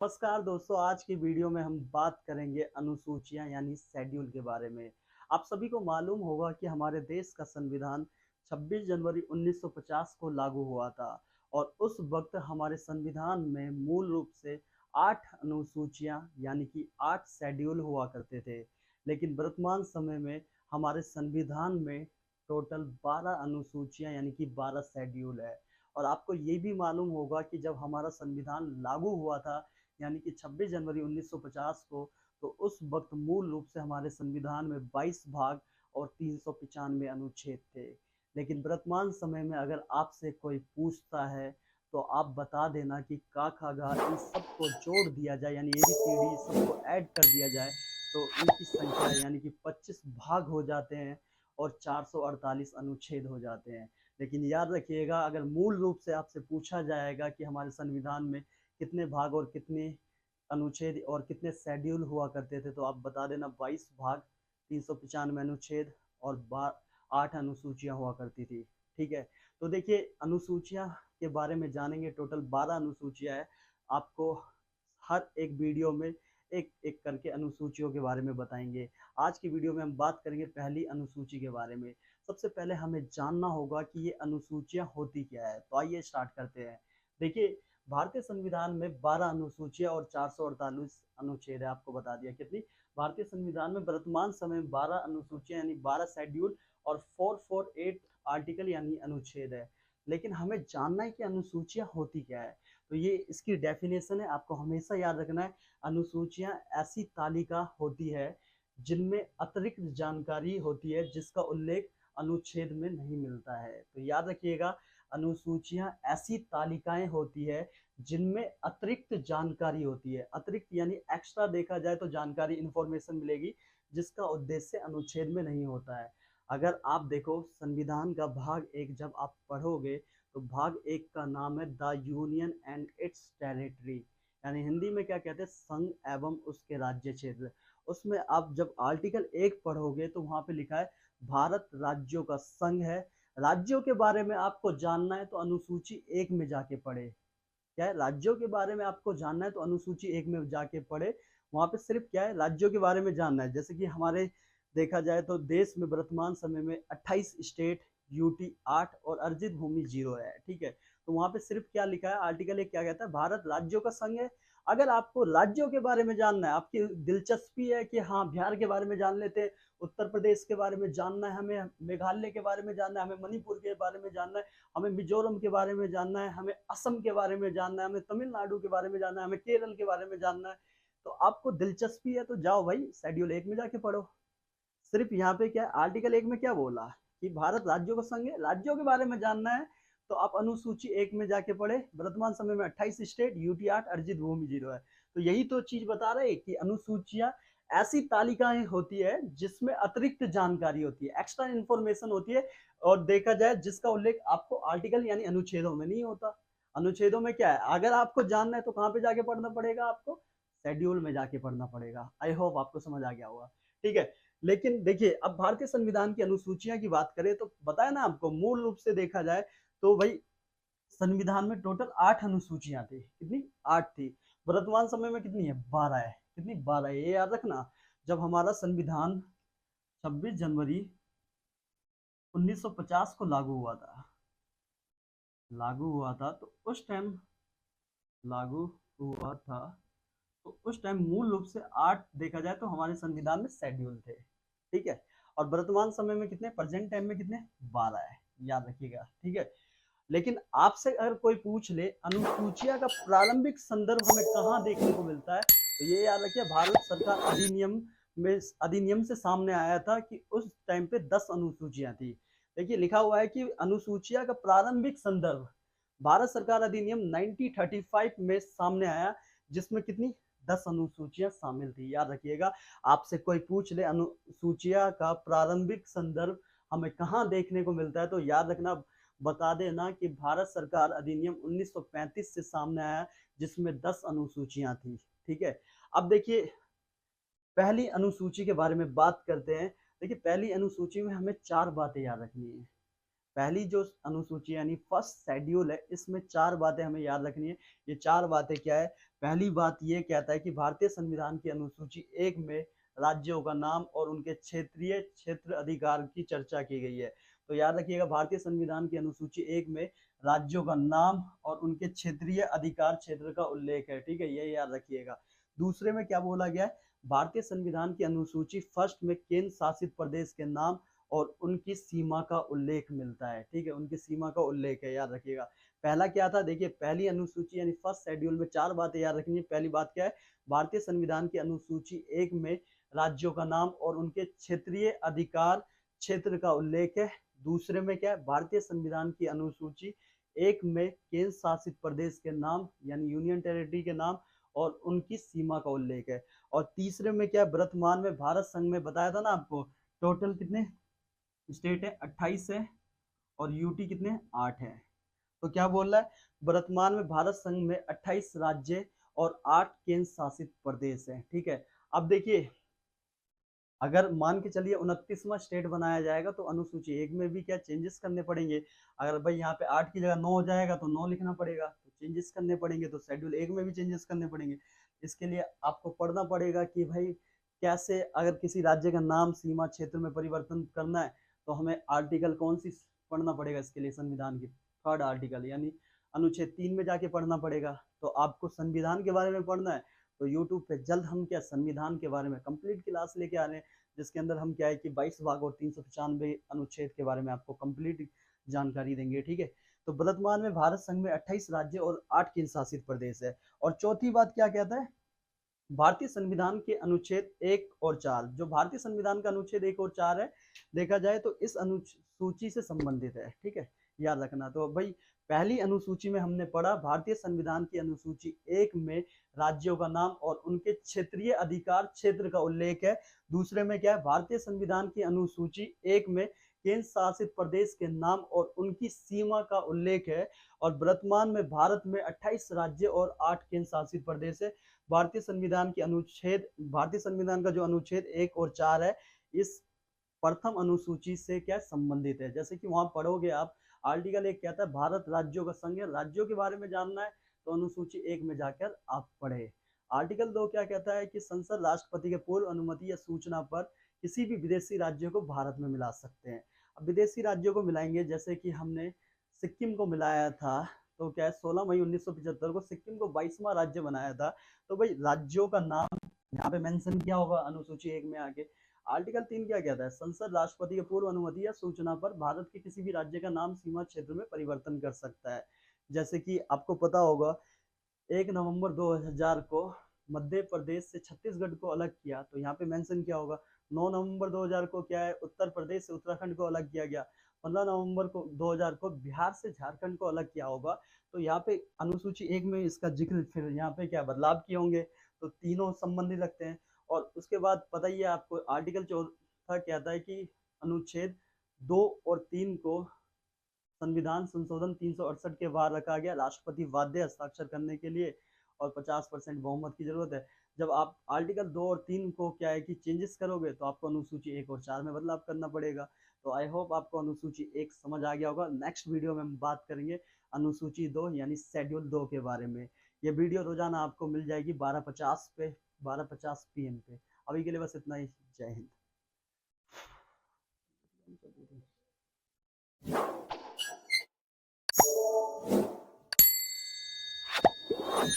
नमस्कार दोस्तों, आज की वीडियो में हम बात करेंगे अनुसूचियां यानी शेड्यूल के बारे में। आप सभी को मालूम होगा कि हमारे देश का संविधान 26 जनवरी 1950 को लागू हुआ था और उस वक्त हमारे संविधान में मूल रूप से 8 अनुसूचियां यानी कि 8 शेड्यूल हुआ करते थे। लेकिन वर्तमान समय में हमारे संविधान में टोटल 12 अनुसूचियां यानी कि 12 शेड्यूल है। और आपको ये भी मालूम होगा कि जब हमारा संविधान लागू हुआ था यानी कि 26 जनवरी 1950 को, तो उस वक्त मूल रूप से हमारे संविधान में 22 भाग और 395 अनुच्छेद थे। लेकिन वर्तमान समय में अगर आपसे कोई पूछता है तो आप बता देना कि का खा गा इन सबको जोड़ दिया जाए यानी एबीसीडी सबको ऐड कर दिया जाए तो इनकी संख्या यानी कि 25 भाग हो जाते हैं और 448 अनुच्छेद हो जाते हैं। लेकिन याद रखिएगा, अगर मूल रूप से आपसे पूछा जाएगा कि हमारे संविधान में कितने भाग और कितने अनुच्छेद और कितने शेड्यूल हुआ करते थे, तो आप बता देना 22 भाग, 395 अनुच्छेद और 8 अनुसूचियां हुआ करती थी। ठीक है, तो देखिए अनुसूचियां के बारे में जानेंगे। टोटल 12 अनुसूचियां है। आपको हर एक वीडियो में एक एक करके अनुसूचियों के बारे में बताएंगे। आज की वीडियो में हम बात करेंगे पहली अनुसूची के बारे में। सबसे पहले हमें जानना होगा कि ये अनुसूचियां होती क्या है, तो आइए स्टार्ट करते हैं। देखिए, भारतीय संविधान में 12 अनुसूचियां और 448 अनुच्छेद है। आपको बता दिया कितनी। भारतीय संविधान में वर्तमान समय में 12 अनुसूचियां यानी 12 शेड्यूल और 448 आर्टिकल यानी अनुच्छेद है। लेकिन हमें जानना है कि अनुसूचियां होती क्या है, तो ये इसकी डेफिनेशन है, आपको हमेशा याद रखना है। अनुसूचियां ऐसी तालिका होती है जिनमें अतिरिक्त जानकारी होती है जिसका उल्लेख अनुच्छेद में नहीं मिलता है। तो याद रखिएगा, अनुसूचियां ऐसी तालिकाएं होती है जिनमें अतिरिक्त जानकारी होती है। अतिरिक्त यानी एक्स्ट्रा देखा जाए तो जानकारी इंफॉर्मेशन मिलेगी जिसका उद्देश्य अनुच्छेद में नहीं होता है। अगर आप देखो संविधान का भाग एक जब आप पढ़ोगे तो भाग एक का नाम है the union and it's territory, यानी हिंदी में क्या कहते हैं, संघ एवं उसके राज्य क्षेत्र। उसमें आप जब आर्टिकल एक पढ़ोगे तो वहां पे लिखा है भारत राज्यों का संघ है। राज्यों के बारे में आपको जानना है तो अनुसूची एक में जाके पढ़े। क्या है, राज्यों के बारे में आपको जानना है तो अनुसूची एक में जाके पढ़े। वहां पे सिर्फ क्या है, राज्यों के बारे में जानना है। जैसे कि हमारे देखा जाए तो देश में वर्तमान समय में 28 स्टेट, यूटी 8 और अर्जित भूमि 0 है। ठीक है, तो वहां पे सिर्फ क्या लिखा है, आर्टिकल एक क्या कहता है, भारत राज्यों का संघ है। अगर आपको राज्यों के बारे में जानना है, आपकी दिलचस्पी है कि हाँ बिहार के बारे में जान लेते हैं, उत्तर प्रदेश के बारे में जानना है हमें, मेघालय के बारे में जानना है हमें, मणिपुर के बारे में जानना है हमें, मिजोरम के बारे में जानना है हमें, असम के बारे में जानना है हमें, तमिलनाडु के बारे में जानना है हमें, केरल के बारे में जानना है, तो आपको दिलचस्पी है तो जाओ भाई शेड्यूल एक में जाके पढ़ो। सिर्फ यहाँ पे क्या है, आर्टिकल एक में क्या बोला कि भारत राज्यों का संघ है, राज्यों के बारे में जानना है तो आप अनुसूची एक में जाके पढ़े। वर्तमान समय में 28 स्टेट, यूटी 8, अर्जित भूमि 0 है। तो यही तो चीज बता रहे कि अनुसूचियां ऐसी तालिकाएं होती है जिसमें अतिरिक्त जानकारी होती है, एक्स्ट्रा इंफॉर्मेशन होती है, और देखा जाए जिसका उल्लेख आपको आर्टिकल यानी अनुच्छेदों में नहीं होता। अनुच्छेदों में क्या है, अगर आपको जानना है तो कहाँ पे जाके पढ़ना पड़ेगा, आपको शेड्यूल में जाके पढ़ना पड़ेगा। आई होप आपको समझ आ गया होगा। ठीक है, लेकिन देखिए अब भारतीय संविधान की अनुसूचियां की बात करें तो बताया ना आपको, मूल रूप से देखा जाए तो भाई संविधान में टोटल 8 अनुसूचियां थी। कितनी? 8 थी। वर्तमान समय में कितनी है? 12 है। कितनी? 12 है, ये याद रखना। जब हमारा संविधान 26 जनवरी 1950 को लागू हुआ था तो लागू हुआ था तो उस टाइम मूल रूप से 8 देखा जाए तो हमारे संविधान में शेड्यूल थे। ठीक है, और वर्तमान समय में कितने, प्रेजेंट टाइम में कितने, 12 है। याद रखिएगा। ठीक है, लेकिन आपसे अगर कोई पूछ ले अनुसूचिया का प्रारंभिक संदर्भ हमें कहाँ देखने को मिलता है, तो ये याद रखिए भारत सरकार अधिनियम से सामने आया था कि उस टाइम पे 10 अनुसूचियां थी। देखिए लिखा हुआ है कि अनुसूचिया का प्रारंभिक संदर्भ भारत सरकार अधिनियम 1935 में सामने आया, जिसमें कितनी, 10 अनुसूचियां शामिल थी। याद रखिएगा, आपसे कोई पूछ ले अनुसूचिया का प्रारंभिक संदर्भ हमें कहाँ देखने को मिलता है तो याद रखना, बता देना कि भारत सरकार अधिनियम 1935 से सामने आया जिसमें 10 अनुसूचियां थी। ठीक है, अब देखिए पहली अनुसूची के बारे में बात करते हैं। देखिए पहली अनुसूची में हमें 4 बातें याद रखनी है। पहली जो अनुसूची यानी फर्स्ट शेड्यूल है, इसमें 4 बातें हमें याद रखनी है। ये 4 बातें क्या है? पहली बात ये कहता है कि भारतीय संविधान की अनुसूची 1 में राज्यों का नाम और उनके क्षेत्रीय क्षेत्र अधिकार की चर्चा की गई है। तो याद रखिएगा, भारतीय संविधान की अनुसूची 1 में राज्यों का नाम और उनके क्षेत्रीय अधिकार क्षेत्र का उल्लेख है। ठीक है, ये याद रखिएगा। दूसरे में क्या बोला गया है, भारतीय संविधान की अनुसूची फर्स्ट में केंद्र शासित प्रदेश के नाम और उनकी सीमा का उल्लेख मिलता है। ठीक है, उनकी सीमा का उल्लेख है, याद रखिएगा। पहला क्या था, देखिए पहली अनुसूची यानी फर्स्ट शेड्यूल में 4 बातें याद रखनी है। पहली बात क्या है, भारतीय संविधान की अनुसूची 1 में राज्यों का नाम और उनके क्षेत्रीय अधिकार क्षेत्र का उल्लेख है। दूसरे में क्या है, भारतीय संविधान की अनुसूची 1 में केंद्र शासित प्रदेश के नाम यानी यूनियन टेरिटरी के नाम और उनकी सीमा का उल्लेख है। और तीसरे में क्या है, वर्तमान में भारत संघ में बताया था ना आपको, टोटल कितने स्टेट है, 28 है, और यूटी कितने, 8 है। तो क्या बोल रहा है, वर्तमान में भारत संघ में 28 राज्य और 8 केंद्र शासित प्रदेश है। ठीक है, अब देखिए अगर मान के चलिए 29वां स्टेट बनाया जाएगा तो अनुसूची 1 में भी क्या चेंजेस करने पड़ेंगे। अगर भाई यहाँ पे 8 की जगह 9 हो जाएगा तो 9 लिखना पड़ेगा, तो चेंजेस करने पड़ेंगे, तो शेड्यूल 1 में भी चेंजेस करने पड़ेंगे। इसके लिए आपको पढ़ना पड़ेगा कि भाई कैसे, अगर किसी राज्य का नाम सीमा क्षेत्र में परिवर्तन करना है तो हमें आर्टिकल कौन सी पढ़ना पड़ेगा, इसके लिए संविधान की 3rd आर्टिकल यानी अनुच्छेद 3 में जाके पढ़ना पड़ेगा। तो आपको संविधान के बारे में पढ़ना है तो यूट्यूब पे जल्द हम क्या संविधान के बारे में कंप्लीट क्लास लेके आ रहे हैं, जिसके अंदर हम क्या है कि 22 भाग और 395 अनुच्छेद के बारे में आपको कंप्लीट जानकारी देंगे। ठीक है, तो वर्तमान में भारत संघ में 28 राज्य और 8 केंद्र शासित प्रदेश है। और चौथी बात क्या कहता है, भारतीय संविधान के अनुच्छेद 1 और 4, जो भारतीय संविधान का अनुच्छेद 1 और 4 है, देखा जाए तो इस अनुसूची से संबंधित है। ठीक है, याद रखना। तो भाई पहली अनुसूची में हमने पढ़ा भारतीय संविधान की अनुसूची 1 में राज्यों का नाम और उनके क्षेत्रीय अधिकार क्षेत्र का उल्लेख है। दूसरे में क्या है, भारतीय संविधान की अनुसूची 1 में केंद्र शासित प्रदेश के नाम और उनकी सीमा का उल्लेख है। और वर्तमान में भारत में 28 राज्य और 8 केंद्र शासित प्रदेश है। भारतीय संविधान की अनुच्छेद, भारतीय संविधान का जो अनुच्छेद 1 और 4 है, इस प्रथम अनुसूची से क्या संबंधित है। जैसे कि वहां पढ़ोगे आप, आर्टिकल 1 कहता है भारत राज्यों का संघ है, राज्यों के बारे में जानना है तो अनुसूची 1 में जाकर आप पढ़े। आर्टिकल 2 क्या कहता है कि संसद राष्ट्रपति के पूर्व अनुमति या सूचना पर किसी भी विदेशी राज्यों को भारत में मिला सकते हैं। अब विदेशी राज्यों को मिलाएंगे, जैसे कि हमने सिक्किम को मिलाया था, तो क्या है 16 मई 1975 को सिक्किम को 22वां राज्य बनाया था। तो भाई राज्यों का नाम यहाँ पे मेंशन किया होगा अनुसूची 1 में आके। आर्टिकल 3 क्या कहता है, संसद राष्ट्रपति के पूर्व अनुमति या सूचना पर भारत के किसी भी राज्य का नाम सीमा क्षेत्र में परिवर्तन कर सकता है। जैसे कि आपको पता होगा 1 नवंबर 2000 को मध्य प्रदेश से छत्तीसगढ़ को अलग किया, तो यहाँ पे मेंशन किया होगा। 9 नवंबर 2000 को क्या है, उत्तर प्रदेश से उत्तराखंड को अलग किया गया। 15 नवंबर को 2000 को बिहार से झारखंड को अलग किया होगा। तो यहाँ पे अनुसूची 1 में इसका जिक्र फिर यहाँ पे क्या बदलाव किए होंगे, तो तीनों संबंधित लगते हैं। और उसके बाद पता ही है आपको, आर्टिकल 4 कहता है कि अनुच्छेद 2 और 3 को संविधान संशोधन 368 के बाद रखा गया, राष्ट्रपति बाध्य हस्ताक्षर करने के लिए और 50% बहुमत की जरूरत है। जब आप आर्टिकल 2 और 3 को क्या है कि चेंजेस करोगे तो आपको अनुसूची 1 और 4 में बदलाव करना पड़ेगा। तो आई होप आपको अनुसूची 1 समझ आ गया होगा। नेक्स्ट वीडियो में हम बात करेंगे अनुसूची 2 यानी शेड्यूल 2 के बारे में। ये वीडियो रोजाना आपको मिल जाएगी 12:50 पे, 12:50 PM पे। अभी के लिए बस इतना ही। जय हिंद।